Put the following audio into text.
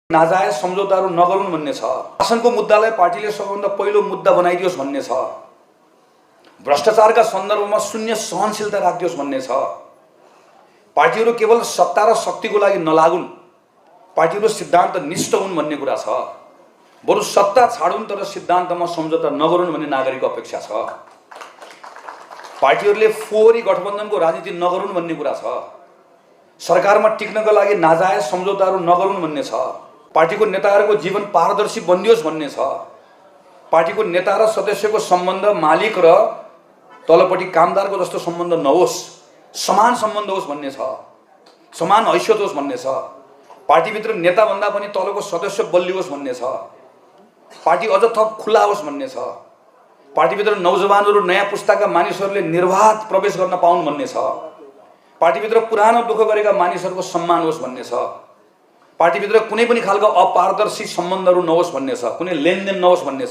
नाजायज सम्झौताहरू नगरून् भन्ने छ। शासनको मुद्दालाई पार्टीले सबैभन्दा पहिलो मुद्दा बनाइदियोस् भन्ने छ। भ्रष्टाचारका सन्दर्भमा शून्य सहनशीलता राखियोस् भन्ने छ। पार्टीहरू केवल सत्ता र शक्तिको लागि नलागुन्, पार्टीहरू सिद्धान्तनिष्ठ हुन् भन्ने कुरा छ। बरु सत्ता छाडुन् तर सिद्धान्तमा सम्झौता नगरून् भन्ने नागरिकको अपेक्षा छ। पार्टीहरूले फोहोरी गठबन्धनको राजनीति नगरून् भन्ने कुरा छ। सरकारमा टिक्नका लागि नाजायज सम्झौताहरू नगरून् भन्ने छ। पार्टीको नेताहरूको जीवन पारदर्शी बनियोस् भन्ने छ। पार्टीको नेता र सदस्यको सम्बन्ध मालिक र तलपट्टि कामदारको जस्तो सम्बन्ध नहोस्, समान सम्बन्ध होस् भन्ने छ। समान हैसियत होस् भन्ने छ। पार्टीभित्र नेताभन्दा पनि तलको सदस्य बलियोस् भन्ने छ। पार्टी अझ थप खुला होस् भन्ने छ। पार्टीभित्र नौजवानहरू, नयाँ पुस्ताका मानिसहरूले निर्वाध प्रवेश गर्न पाउन् भन्ने छ। पार्टीभित्र पुरानो दुःख गरेका मानिसहरूको सम्मान होस् भन्ने छ। पार्टीभित्र कुनै पनि खालको अपारदर्शी सम्बन्धहरू नहोस् भन्ने छ, कुनै लेनदेन नहोस् भन्ने छ।